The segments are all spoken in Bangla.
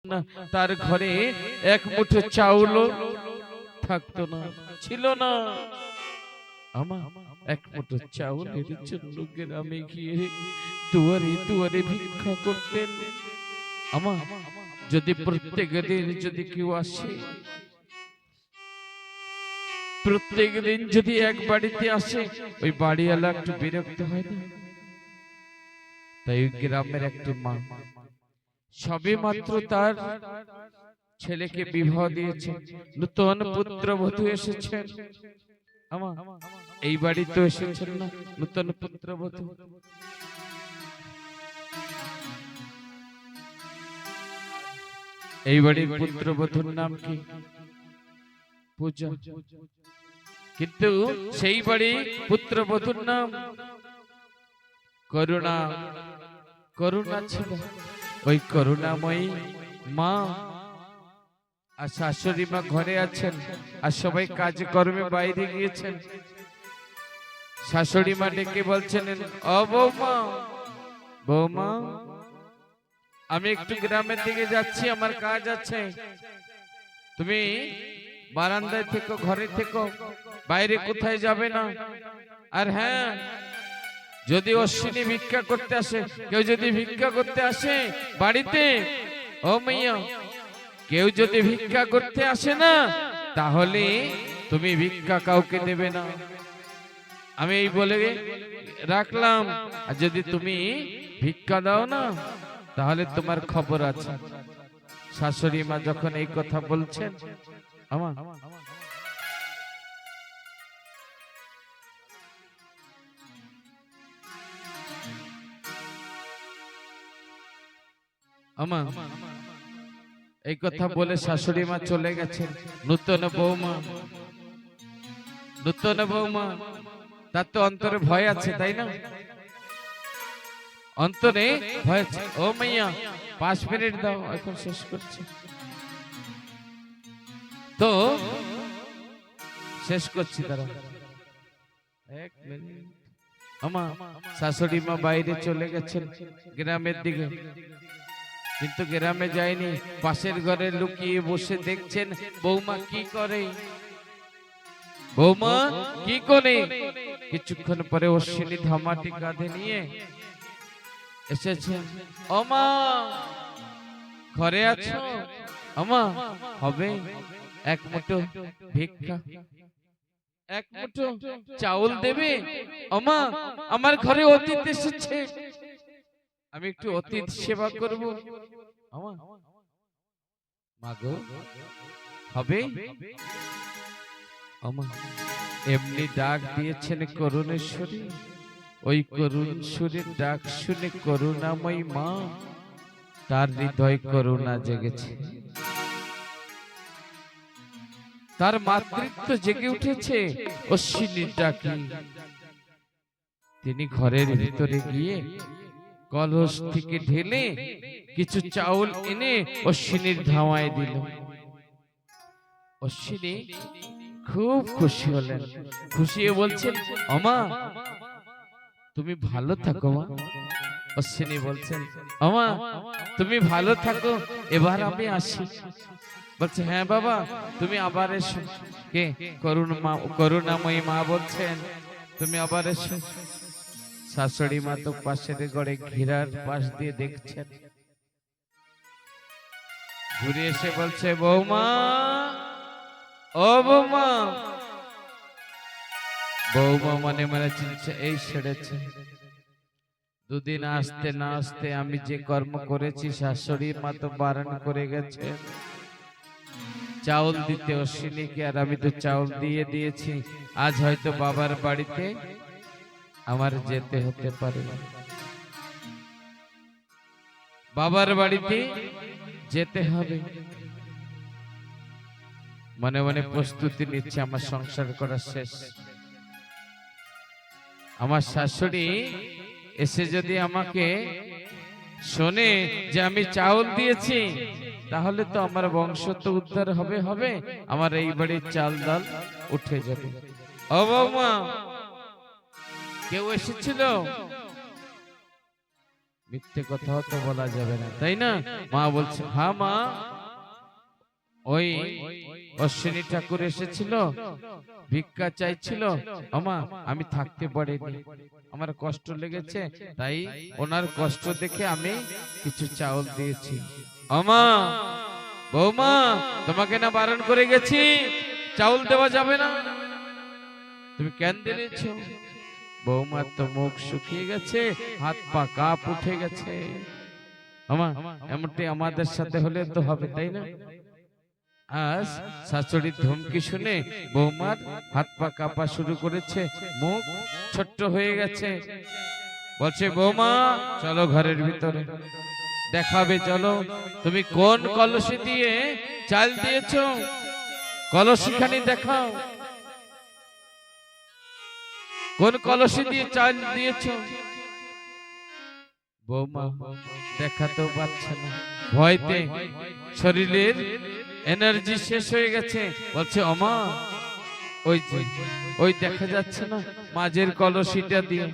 না, তার ঘরে এক মুঠো চাউল থাকতো না, ছিল না। আমার এক মুঠো চাউলের জন্য গ্রামে গিয়ে দুয়ারে দুয়ারে ভিক্ষা করতেন। আমার যদি প্রত্যেক দিন যদি কেউ আসে, প্রত্যেক দিন যদি এক বাড়িতে আসে, ওই বাড়িওয়ালা একটু বিরক্ত হয় না? তাই ওই গ্রামের একটি মা সবে মাত্র তার ছেলেকে বিবাহ দিয়েছে, নতুন পুত্রবধূ এসেছেন। আমার এই বাড়িতে এসেছেন না নতুন পুত্রবধূ। এই বাড়ির পুত্রবধূর নাম কি? পূজা। কিন্তু সেই বাড়ি পুত্রবধূর নাম করুণা। করুণা ছিল ওই করুণাময়ী মা। আর শাশুড়ি মা ঘরে আছেন, আর সবাই কাজকর্মে বাইরে গিয়েছেন। শাশুড়ি মা ডেকে বলছেন, ও বৌমা, বৌমা, আমি একটু গ্রামের দিকে যাচ্ছি, আমার কাজ আছে। তুমি বারান্দায় থেকো, ঘরে থেকো, বাইরে কোথায় যাবে না। আর হ্যাঁ, যদি অশ্বিনী ভিক্ষা করতে আসে, কেউ যদি ভিক্ষা করতে আসে বাড়িতে, ও মাইয়া, কেউ যদি ভিক্ষা করতে আসে না, তাহলে তুমি ভিক্ষা কাউকে দেবে না। আমি এই বলে রাখলাম, আর যদি তুমি ভিক্ষা দাও না, তাহলে তোমার খবর আছে। শাশুড়ি মা যখন এই কথা বলছেন, আমার আমার এই কথা বলে শাশুড়ি মা চলে গেছেন। নূতন বৌমা, নূতন বৌমা, তার তো অন্তরে ভয় আছে, তাই না? অন্তরে ভয় আছে। ও মাইয়া, 5 মিনিট দাও, এখন শেষ করছি। তো শেষ করছি, তারা 1 মিনিট। আমা শাশুড়ি মা বাইরে চলে গেছেন গ্রামের দিকে, কিন্তু গ্রামে যায়নি, পাশের ঘরে লুকিয়ে বসে দেখছেন বৌমা কি করে। বৌমা কি করে? কিছুক্ষণ পরে অশ্বিনী ধামাটি কাঁধে নিয়ে এসেছেন। ওমা, ঘরে আছো? ওমা, হবে এক মুঠো ভিক্ষা, এক মুঠো চাউল দেবে? ওমা, আমার ঘরে অতিথি এসেছে, আমি একটু অতিথি সেবা করব। মাগো, হবে? এমনি ডাক দিয়েছেন করুণেশ্বরী। ওই করুণেশ্বরীর ডাক শুনে করুণাময়ী মা, তার হৃদয় করুণা জেগেছে, তার মাতৃত্ব জেগে উঠেছে অশ্বিনীর ডাকে। তিনি ঘরের ভিতরে গিয়ে কলস থেকে ঢেলে কিছু চাউল এনে অশ্বিনীর ধাওয়ায় দিল। অশ্বিনী খুব খুশি হলেন, খুশি হয়ে বলছেন, ওমা, তুমি ভালো থাকো মা। অশ্বিনী বলছেন, ওমা, তুমি ভালো থাকো, এবার আমি আসি। বলছে, হ্যাঁ বাবা, তুমি আবার এসো। কে? করুণাময়ী মা বলছেন, তুমি আবার এসো। শাশুড়ি মা তো পাশের ঘরে ঘিরার পাশ দিয়ে দেখছেন। ঘুরে এসে বলছে, বৌমা, ও বৌমা। বৌমা মনে মনে চিনছে, এই সেরেছে। দুদিন আসতে না আসতে আমি যে কর্ম করেছি, শাশুড়ি মা তো বারণ করে গেছে চাউল দিতে অশ্বিনীকে, আর আমি তো চাউল দিয়ে দিয়েছি। আজ হয়তো বাবার বাড়িতে আমার যেতে হতে পারে, বাবার বাড়িতে যেতে হবে। মনে মনে প্রস্তুতি নিচ্ছে, আমার সংসার করা শেষ। আমার শাশুড়ি এসে যদি আমাকে শোনে যে আমি চাউল দিয়েছি, তাহলে তো আমার বংশ তো উদ্ধার হবে, আমার এই বাড়ির চাল ডাল উঠে যাবে। ও বৌমা, কেউ এসেছিল? মিথ্যে কথাও তো বলা যাবে না, তাই না? মা বলছে, হ্যাঁ মা, ওই অশ্বিনী ঠাকুর এসেছিল, ভিক্ষা চাইছিল, আমা আমি থাকতে পারিনি, আমার কষ্ট লেগেছে, তাই ওনার কষ্ট দেখে আমি কিছু চাউল দিয়েছি। আমা, বৌমা, তোমাকে না বারণ করে গেছি চাউল দেওয়া যাবে না, তুমি কেন দিয়েছ? বৌমার তো মুখ শুকিয়ে গেছে, হাত পা কাঁপ উঠে গেছে। আমা, এমনটি আমাদের সাথে হলে তো হবে, তাই না? আজ শাশুড়ির ধমকি শুনে বৌমার হাত পা কাঁপা শুরু করেছে, মুখ ছোট্ট হয়ে গেছে। বলছে, বৌমা চলো ঘরের ভিতরে, দেখাবে, চলো তুমি কোন কলসি দিয়ে চাল দিয়েছ, কলসিখানি দেখাও, কোন কলসি দিয়ে চাল দিয়েছ। বৌমা দেখাতেও পারছে না, ভয়তে শরীরের এনার্জি শেষ হয়ে গেছে। বলছে, ওমা ওই দেখা যাচ্ছে না মাঝের কলসিটা দিয়ে,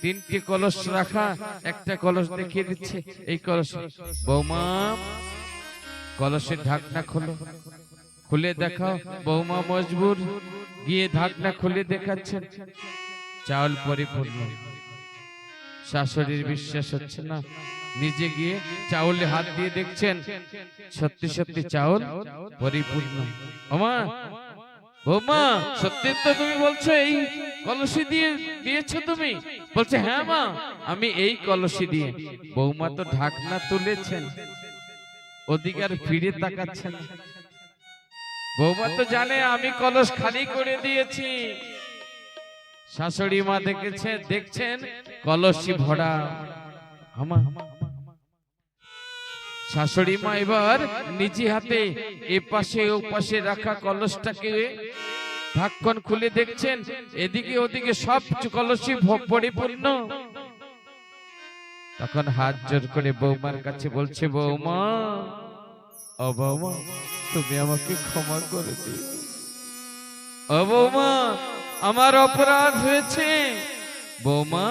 তিনটি কলস রাখা, একটা কলস দেখিয়ে দিচ্ছে, এই কলস। বৌমা কলসের ঢাকনা খোলো, খুলে দেখাও। বৌমা মজবুর, গিয়ে ঢাকনা খুলে দেখাচ্ছেন, চাউল পরিপূর্ণ। শাশুড়ির বিশ্বাস হচ্ছে না, নিজে গিয়ে চাউলে হাত দিয়ে দেখছেন, সত্যি সত্যি চাউল পরিপূর্ণ। ওমা, বৌমা সত্যি তো তুমি বলছো এই কলসি দিয়ে দিয়েছো তুমি? বলছে, হ্যাঁ মা, আমি এই কলসি দিয়ে। বৌমা তো ঢাকনা তুলেছেন, ওদিকে আর ফিরে তাকাচ্ছেন। বৌমা তো জানে আমি কলস খালি করে দিয়েছি। শাশুড়ি মা দেখছেন কলসি ভরা। শাশুড়ি মা এবার নিজে হাতে এ পাশে ও পাশে রাখা কলসটাকে ঢাকন খুলে দেখছেন, এদিকে ওদিকে সব কলসি পরিপূর্ণ। তখন হাত জোর করে বৌমার কাছে বলছে, বৌমা, ও বৌমা, তুমি আমাকে ক্ষমা করে দিও। ও বৌমা, আমার অপরাধ হয়েছে। বৌমা,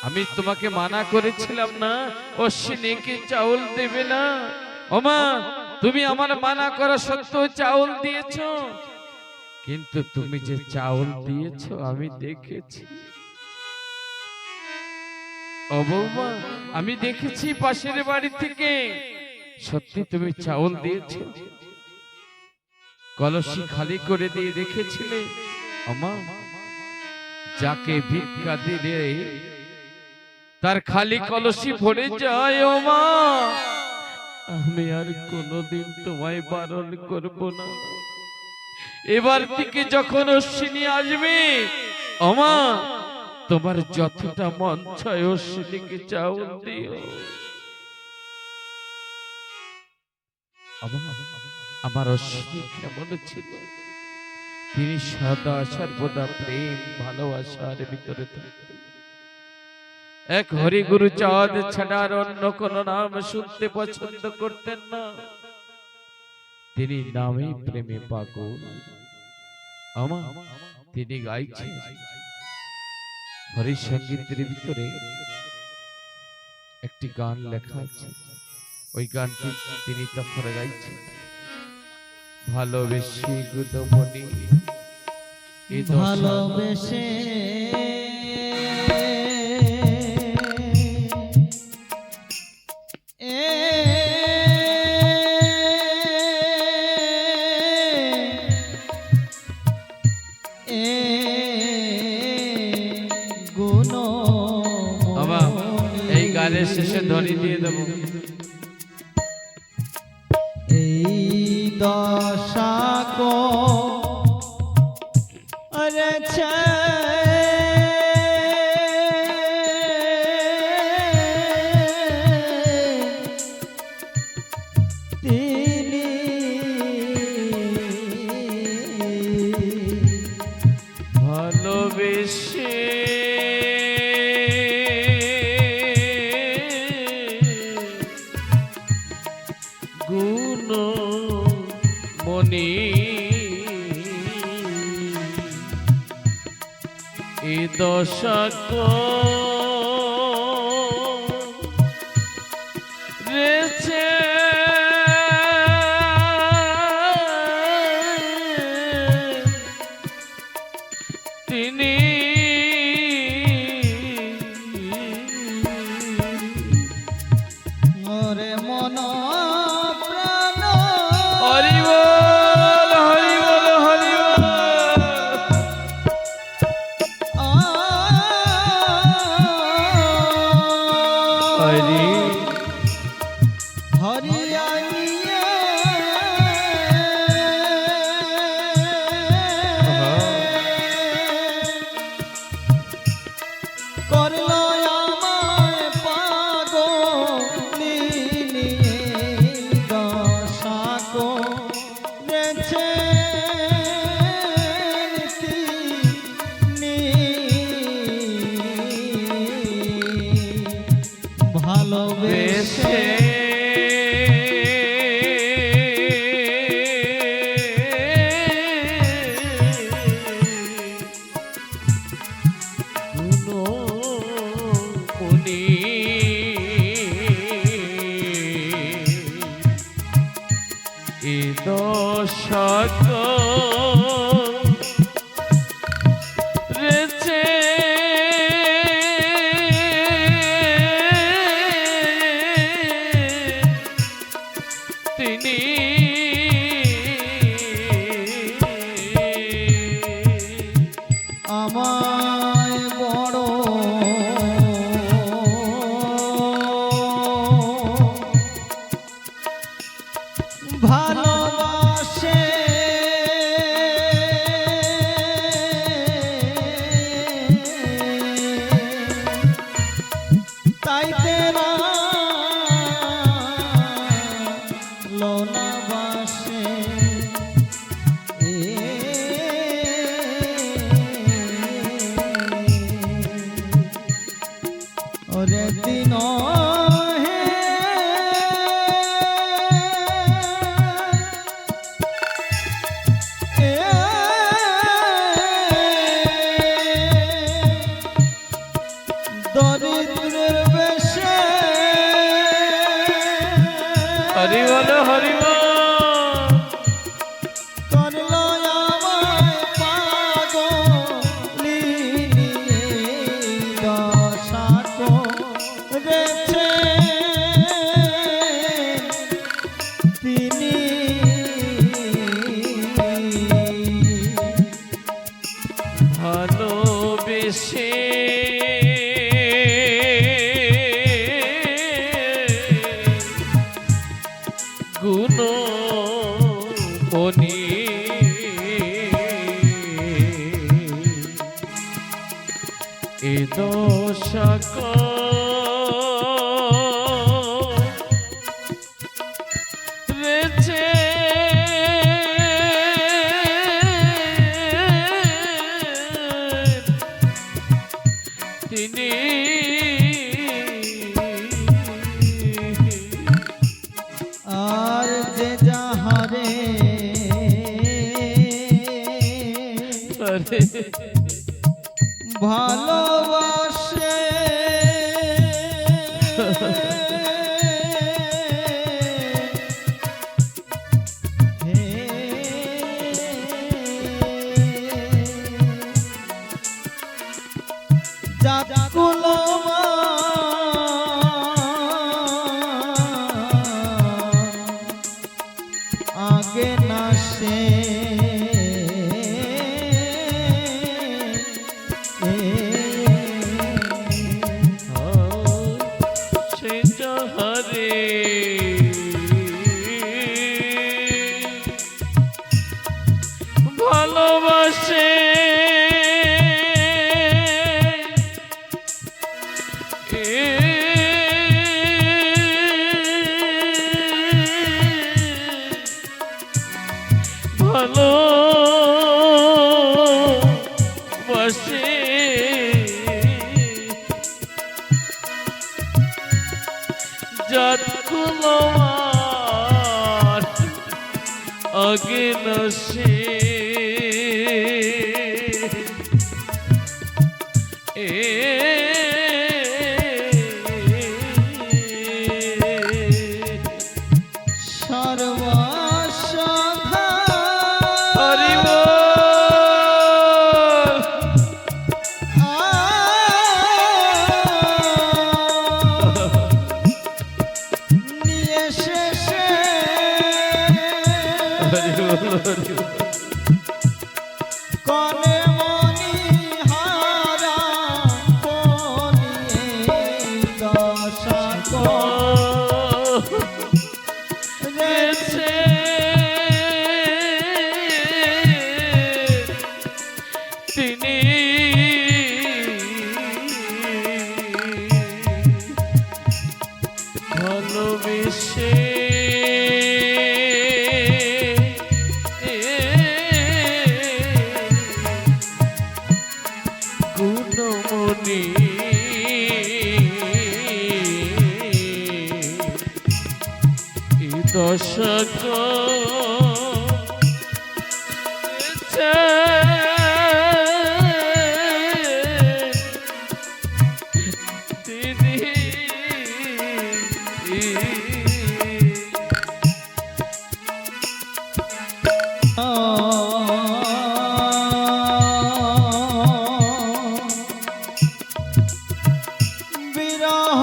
আমি তোমাকে মানা করেছিলাম না অশ্বিনীকে চাউল দেবে না? ওমা, তুমি আমার মানা করা সত্ত্বেও চাউল দিয়েছ, কিন্তু তুমি যে চাউল দিয়েছ আমি দেখেছি। ও বৌমা, আমি দেখেছি পাশের বাড়ি থেকে, সত্যি তুমি চাউল দিয়েছ। কলসি খালি করে দিয়ে রেখেছিলে। আমা, যাকে ভিক্ষা দিলে তার খালি কলসি ভরে যায়। ও মা, আমি আর কোনোদিন তোমায় বারণ করব না। এবার থেকে যখন অশ্বিনী আসবে, ও মা, তোমার যতটা মন চায় অশ্বিনীকে চাউল দিও। আমার অশ্বিনী কেমন ছিল? তিনি সদা সর্বদা প্রেম ভালোবাসার ভিতরে থাকতেন। এক হরিগুরু চাঁদ ছাড়ার অন্য কোন নাম শুনতে পছন্দ করতেন না। তিনি নামে প্রেমে পাগল। আমা, তিনি গাইছেন হরি সঙ্গীতের ভিতরে একটি গান লেখা আছে, ওই গানটি তিনি তখন গাইছেন, ভালোবেসে গুদমণি ভালোবেসে এই গানের শেষে ধ্বনি দিয়ে দেব। এই দশা কো রয়েছে তিনি ভালোবেসে গুণমণি এ দশা ধরিয়া নিয়ে করল আমায় পাগলি নিয়ে দশা করেছে ভালোবেসে দশক রেছে তিনি আমায় বড় ভালোবাসে তাই তেরা লোনা বাসে ওরে দিন দরিদ্রের বেশে হরি বল হরি বল করল আমায় পাগলি নিয়ে দশা করেছে তিনি ভালোবেসে গুণ মনি এ দশক রেছে তিনি আর যে যাহারে ভালোবাসে আগে না সে হরে ভালোবাসে ভালোবাসে জাত কুলমার আগে নসে সর্বসধা হরি বল নিয়ে শেষে হরি বল হরি বল কনে মনি হারা কনিয়ে দশা রেছে তিনি ভালোবেসে গুণমণি দশক তিনি বিরহ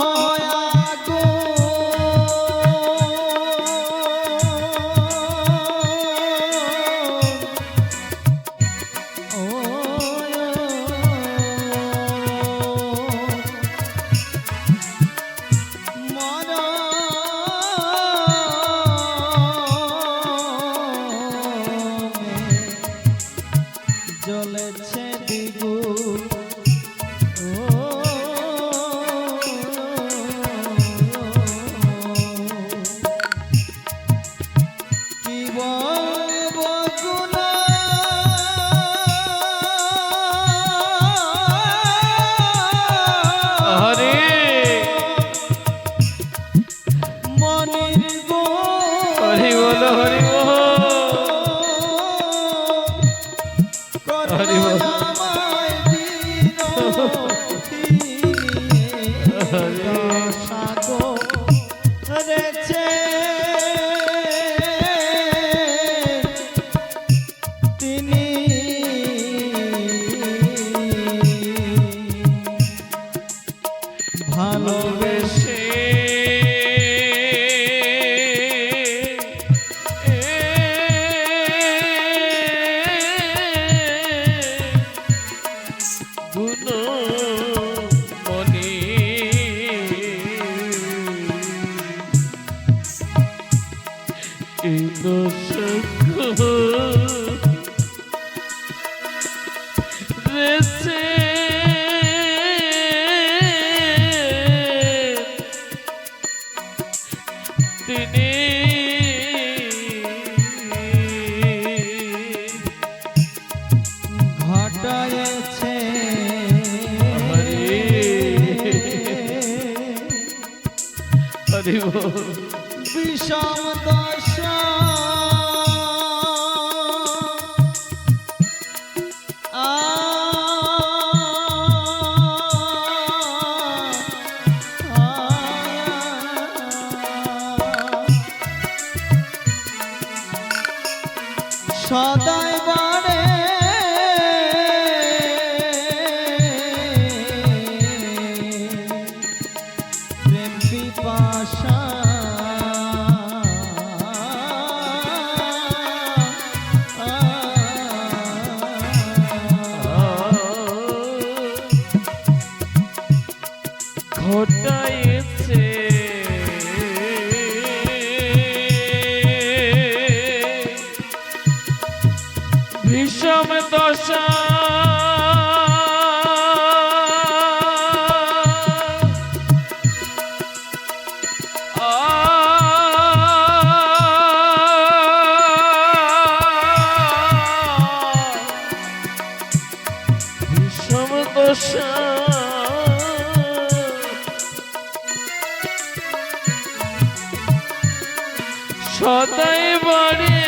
জ্বলেছে দ্বিগুণ কি বলবো গুণা হরে মনির গো হরি বল হরি বল হরি বল তিনি ভালোবেসে গুণমণি এই দশক রেছে তিনি ঘটায়েছে হরি হরি বল বিষম দশা সদাই বারে প্রেম পিপাসা ঘটাইছে বিষম দশা বিষম দশা সদাই বাড়ি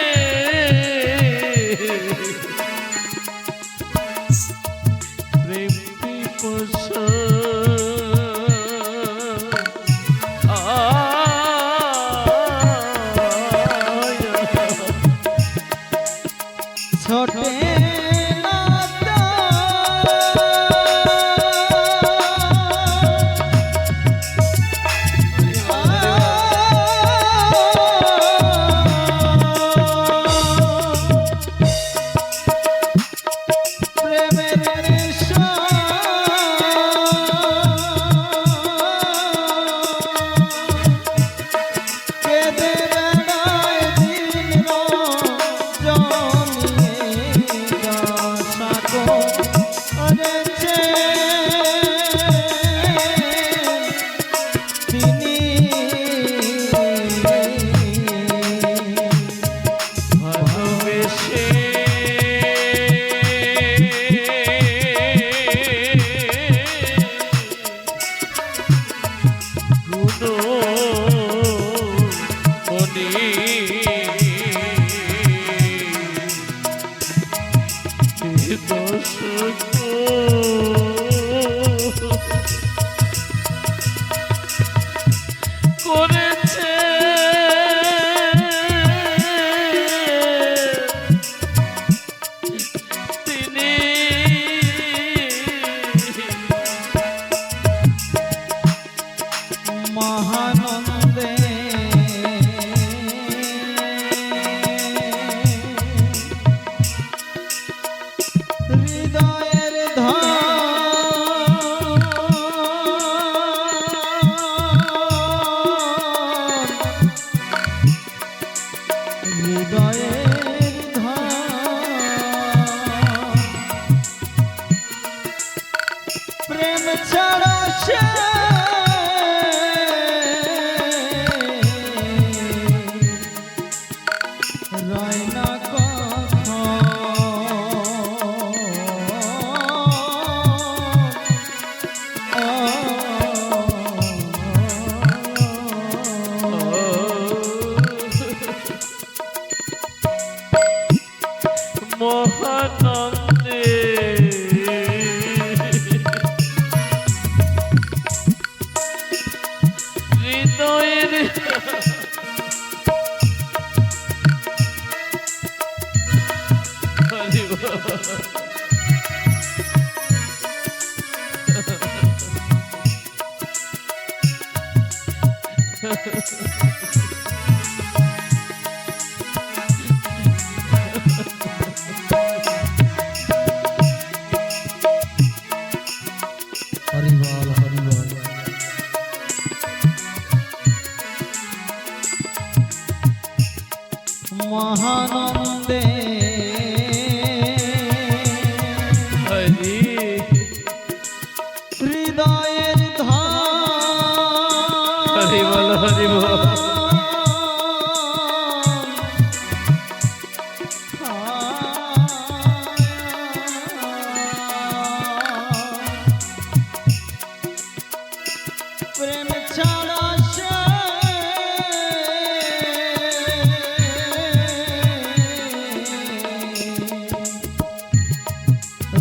প্রেম পিপাসা ছোটে করেছে তিনি মহানন্দে হৃদয়ের প্রেম ছাড়া সে রয় না মহানন্দে হৃদয়ের হরি বল হরি বল মহানন্দে হরি হৃদয়ের হরি বল হরি বল প্রেম ছাড়া সে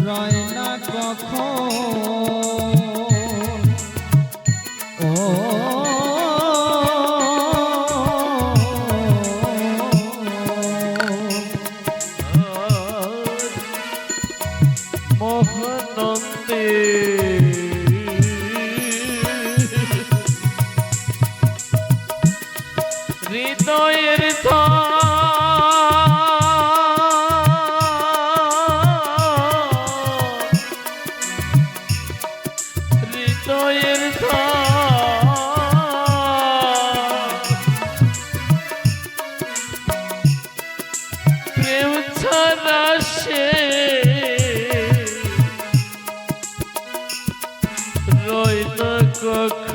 রয় না কখন ও মহানন্দে হৃদয়ের হৃদয়ের প্রেম ছাড়া সে রয় না কখন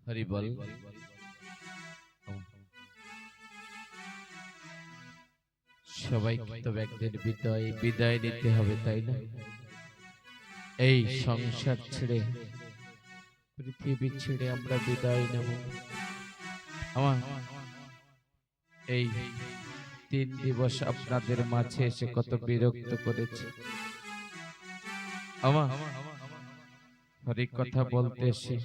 হরি বল। সবাইকে তো একদিন বিদায় নিতে হবে, তাই না? এই সংসার ছেড়ে, পৃথিবী ছেড়ে আমরা বিদায় নেব। আমার এই 3 দিবস আপনাদের মাঝে এসে কত বিরক্ত করেছি। আমার হরি কথা বলতে এসে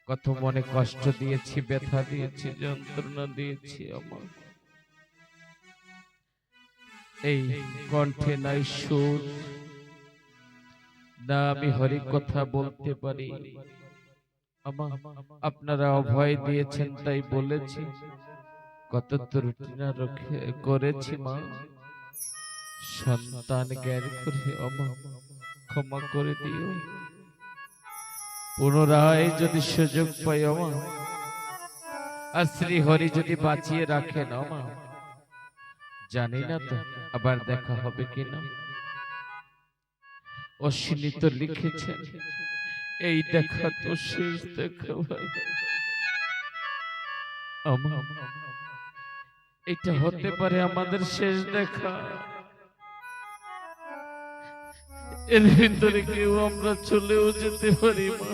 কত মনে কষ্ট দিয়েছি, ব্যথা দিয়েছি, যন্ত্রণা দিয়েছি। আমার এই কণ্ঠে নাই সুর, না আমি হরি কথা বলতে পারি। আমার আপনারা অভয় দিয়েছেন তাই বলেছি, কত ত্রুটি না করেছি মা। সন্তান জ্ঞান করে আমার ক্ষমা করে দিও। পুনরায় যদি সুযোগ পাই আমার, আর শ্রী হরি যদি বাঁচিয়ে রাখেন আমার, জানি না তো আবার দেখা হবে কিনা। অশ্বিনী তো লিখেছেন এই দেখা তো শেষ দেখা ভাই। আমার এটা হতে পারে আমাদের শেষ দেখা। এর ভিতরে কেউ আমরা চলেও যেতে পারি মা।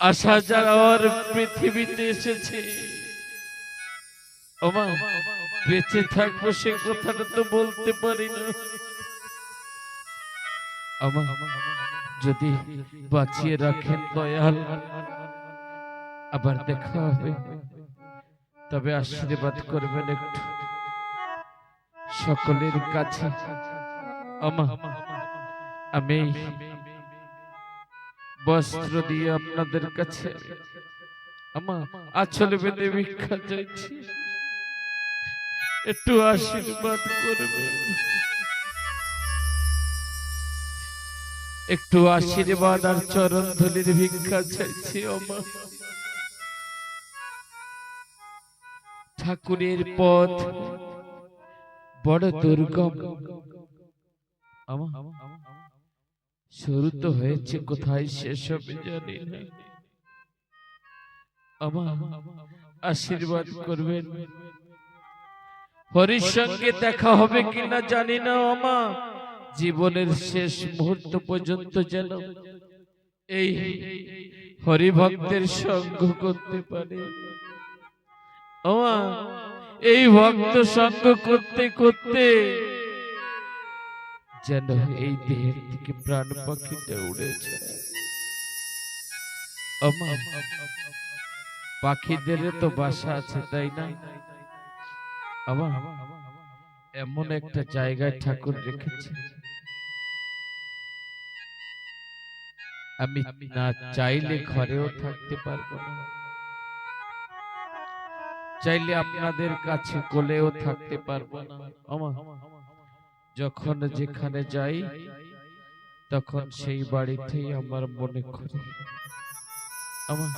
আশা যাওয়ার পৃথিবীতে এসেছে, ওমা বেঁচে থাকবো সে কথাটা তো বলতে পারি না। আমার যদি বাঁচিয়ে রাখেন দয়াল, আবার দেখা হবে। তবে আশীর্বাদ করবেন একটু সকলের কাছে। আমি বস্ত্র দিয়ে আপনাদের কাছে আঁচল বেঁধে ভিক্ষা চাইছি, একটু আশীর্বাদ করবেন। একটু আশীর্বাদ আর চরণ ধুলির ভিক্ষা চাইছি। ঠাকুরের পথ বড় দুর্গম, শুরু তো হয়েছে, কোথায় শেষ হবে জানি না। আশীর্বাদ করবেন। হরির সঙ্গে দেখা হবে কিনা জানি না। জীবনের শেষ মুহূর্ত পর্যন্ত যেন এই হরিভক্তের সঙ্গ করতে পারে। এই ভক্ত সঙ্গ করতে করতে যেন এই দেহের থেকে প্রাণ পাখিটা উড়েছে। পাখিদের তো বাসা আছে, তাই না? এমন একটা জায়গায় ঠাকুর রেখেছে, আমি না চাইলে ঘরেও থাকতে পারবো না, চাইলে আপনাদের কাছে কোলেও থাকতে পারবো না। যখন যেখানে যাই তখন সেই বাড়িতেই আমার মনে করে। আমার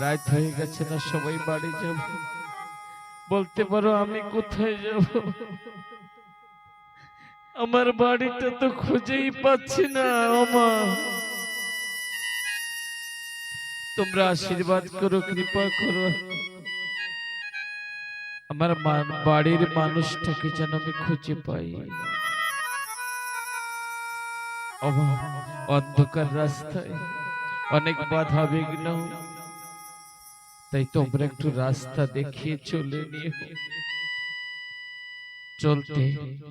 রাত হয়ে গেছে না, সবাই বাড়ি যাব। বলতে পারো আমি কোথায় যাব? আমার বাড়িটা তো খুঁজেই পাচ্ছি না। তোমরা আশীর্বাদ করো, কৃপা করো, আমার বাড়ির মানুষটাকে যেন আমি খুঁজে পাই। অন্ধকার রাস্তায় অনেক বাধা বিঘ্ন, তাই তোমরা একটু রাস্তা দেখিয়ে চলে নিও। চলতে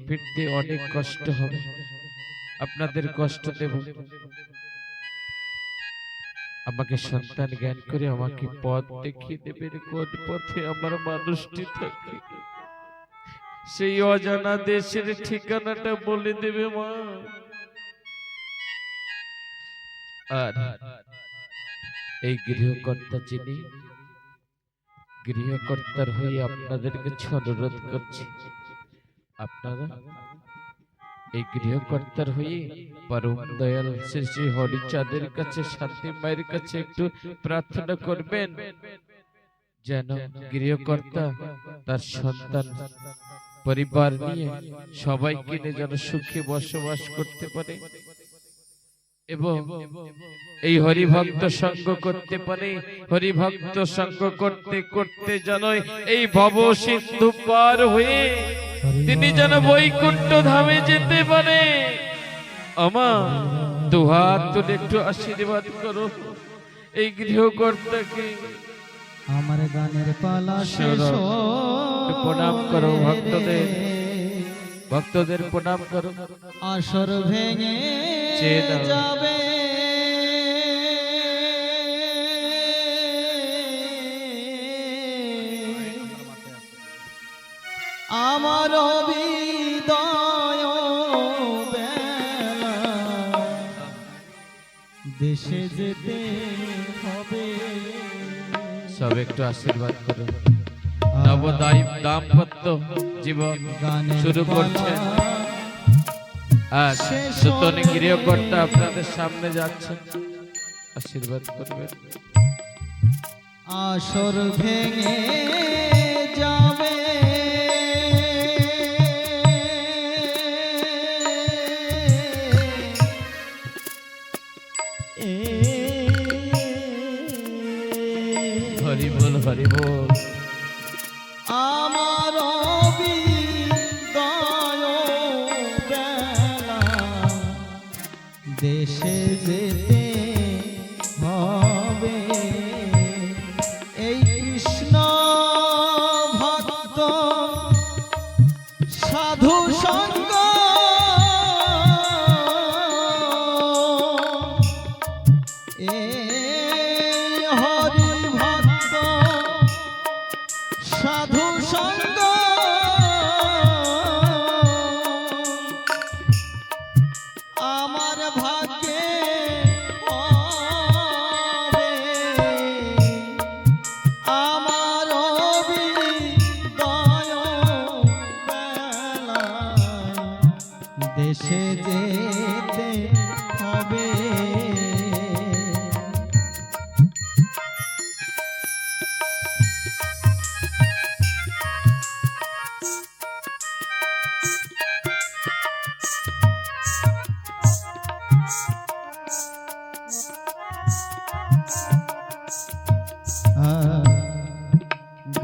ফিরতে অনেক কষ্ট হবে, আপনাদের কষ্ট দেব। আমাকে সন্তান জ্ঞান করে আমাকে পথ দেখিয়ে দেবেন, কোন পথে আমার মানুষটি থাকে। সেই অজানা দেশের ঠিকানাটা বলে দেবে মা। আর এই গৃহকর্তা যিনি, গৃহকর্তার হয়ে আপনাদের কাছে অনুরোধ করছি, আপনারা এই গৃহকর্তার হয়ে পরম দয়াল শ্রী শ্রী হরিচাঁদের কাছে, শান্তি মায়ের কাছে একটু প্রার্থনা করবেন, যেন গৃহকর্তা তার সন্তান পরিবার নিয়ে সবাইকে নিয়ে যেন সুখে বসবাস করতে পারে। এবং এই হরিভক্ত সঙ্গ করতে পারে, হরিভক্ত সঙ্গ করতে করতে যেন এই ভব সিন্ধু পার হয়ে তিনি যেন বৈকুণ্ঠ ধামে যেতে পারে। আমার দুহাত তুলে একটু আশীর্বাদ করো এই গৃহকর্তাকে। আমার গানের পালা শেষ প্রণাম করো ভক্তদের, ভক্তদের প্রণাম করো। আসর ভেঙে চেয়ে দাও। যাবে আমার বিদায় বেলা, দেশে যেতে হবে। সব একটু আশীর্বাদ করো। দাম্পত্য জীবন শুরু করছেন আর নূতন গৃহকর্তা আপনাদের সামনে যাচ্ছে, আশীর্বাদ করবেন। আসর ভেঙে যাবে হরি বল, হরি বল। আমার বিদায় বেলা, দেশে যেতে হবে। এই কৃষ্ণ ভক্ত সাধু সঙ্গ এই হরি ভক্ত সাধু সঙ্গ আমার ভাগ্যে হবে। আমার বিদায় বেলায় দেশে যেতে হবে।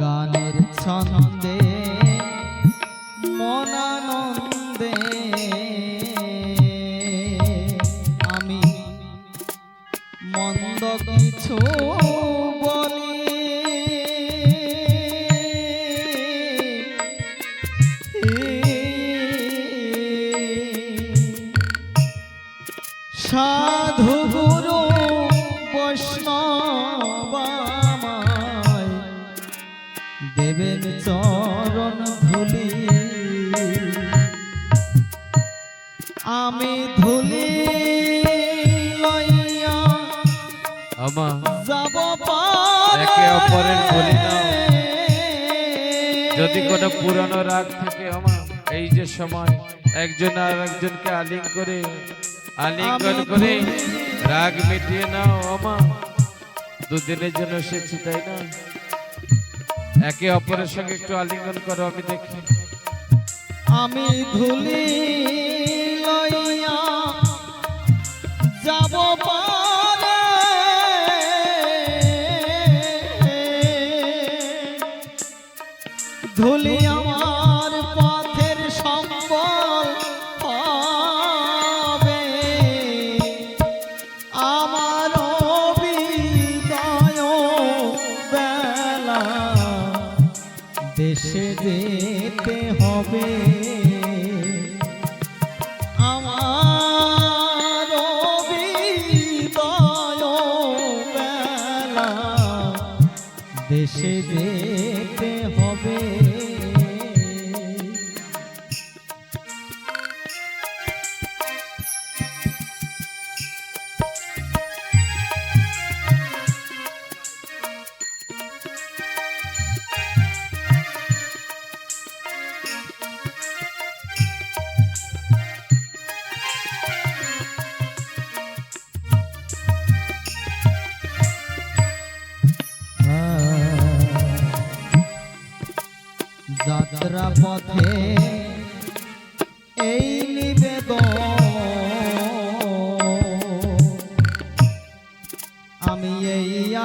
গানের ছন্দে মনানন্দে আমি মন্দ কিছু বলি, সাধু গুরু বৈষ্ণব আমায় দেবেন চরণ ধুলি, আমি ধুলি লইয়া আমার যাব পারে। একে অপরের বলি না, যদি কোনো পুরানো রাগ থাকে আমার এই যে সময় একজন আর একজনকে আলিঙ্গন করে রাগ মিটিয়ে নাও। আমার দুদিনের জন্য এসেছি তাই না, একে অপরের সঙ্গে একটু আলিঙ্গন করো, আমি দেখি। আমি ধুলি লইয়া যাব পারে, ধুলি আমার পথের সম্বল হবে। আমার বিদায় বেলা, দেশে যেতে হবে। আমার বিদায় বেলা, দেশে যেতে হবে। যাত্রা পথে এই নিবেদন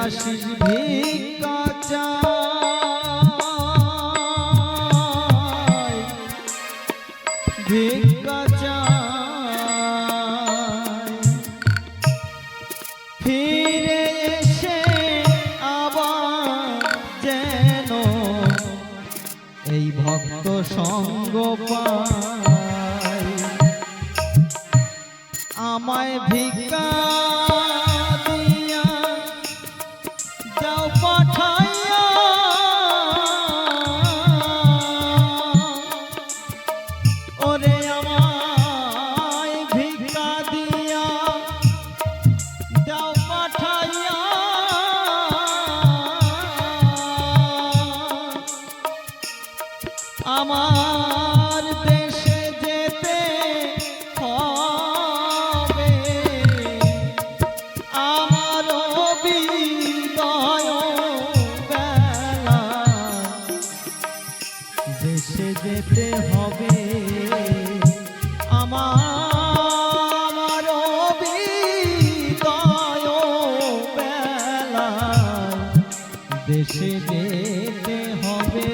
আসিস ভিক্ষা ভিক্ষা ফিরে এসে আবার যেন এই ভক্ত সঙ্গ পাই আমায় ভিক্ষা দিয়া যাও পাঠাইয়া ওরে আমায় ভিক্ষা দিয়া যাও পাঠাইয়া আমার দেশে যেতে হবে আমার বিদায় বেলা দেশে যেতে হবে আমার বিদায় বেলা দেশে যেতে হবে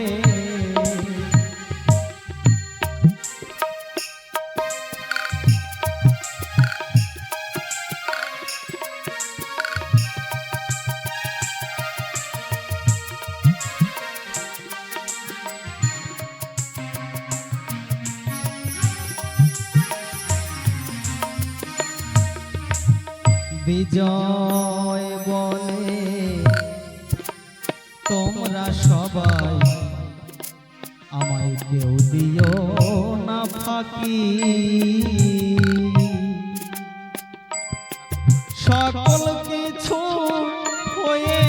বিজয় বলে তোমরা সবাই আমায় কেউ দিও না ফাঁকি সকল কিছু হয়ে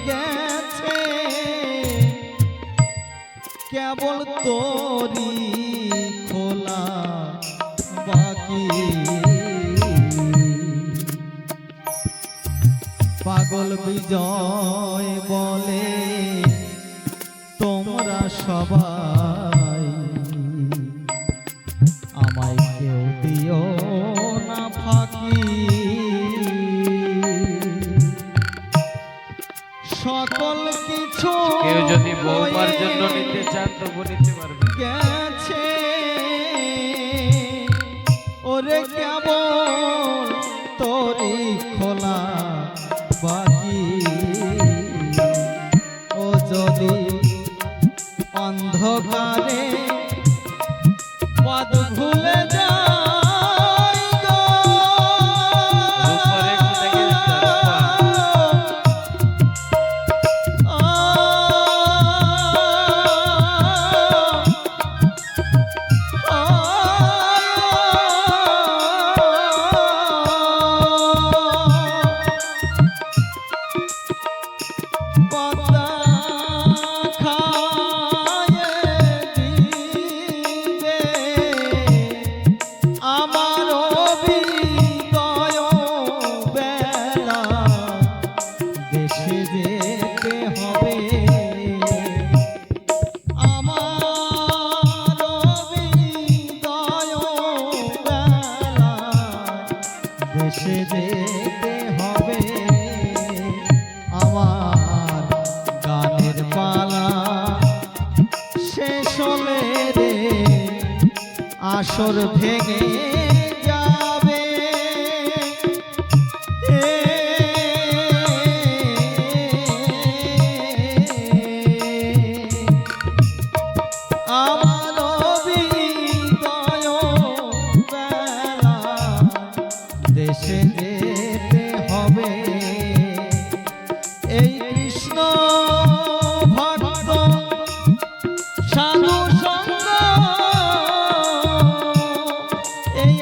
গেছে কেবল তোরি খোলা বাকি পাগল বিজয় বলে তোমরা সবাই আমায় কেউ দিও না ফাঁকি সকল কিছু কেউ যদি বউমার জন্য নিতে চান তবু নিতে পারবে গেছে ওরে কেবল তোরি খোলা বাকি ও যদি অন্ধকারে পদ ভুলে যাই গো রূপারে একটু দেখে দিতে পদ্মা খায়ে দিবে আমার বিদয় বেলা দেশে যেতে হবে আমার বিদয় বেলা দেশে যেতে হবে আমার গানের পালা শেষ হলে রে আসর ভেঙে যাবে আমার বিদয় বেলা দেশে যেতে হবে এই কৃষ্ণ ভক্ত সাধু সঙ্গ এই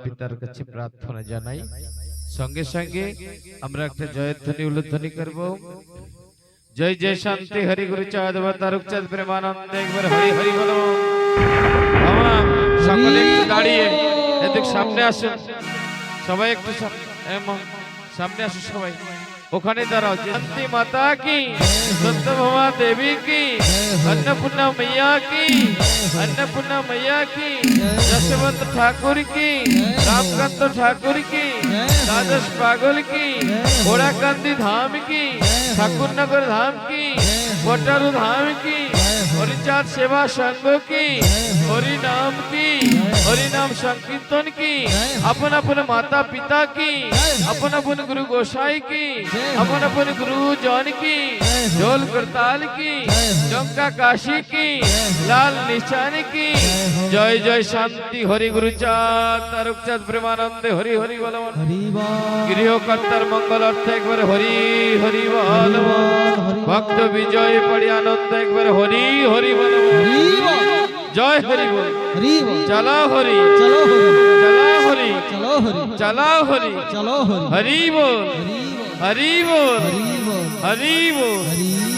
পিতার কাছে প্রার্থনা জানাই। সঙ্গে সঙ্গে আমরা একটা জয়ধ্বনি উল্লেধ্বনি করব। জয় জয় শান্তি হরি গুরু চাঁদ তারক চাঁদ প্রেমানন্দ একবার হরি হরি বলো। বাবা সকলে একটু দাঁড়িয়ে এদিক সামনে আসুন, সবাই একটু সামনে আসুন, সবাই ওখানে দাঁড়াও। শান্তি মাতা কি, সত্যভামা দেবী কি, अन्नपूर्णा मैया की, अन्नपूर्णा मैया की, यशवंत ठाकुर की, रामकांत ठाकुर की, द्वादश पागल की, घोड़ाकांदी धाम की, ठाकुर नगर धाम की, कोटारू धाम की, हरिचाँद सेवा संघ की, हरि नाम की, हरि नाम संकीर्तन की, अपन अपन माता पिता की, अपन अपन गुरु गोसाई की, अपन अपन गुरु जन की, ढोल करताल की, डंका काशी की, लाल निशान की। जय जय शांति हरि गुरु चाँद तारक चाँद प्रेमानंदे हरि हरि बोल। गृहकर्तार मंगल अर्थ एक बार हरि हरि बोल। भक्त विजय पड़ी आनंद एक बार हरि हरि बोल। जय हरि बोल। चला हरि, चला हरि, चला हरि, हरि बोल, हरि बोल, हरि बोल।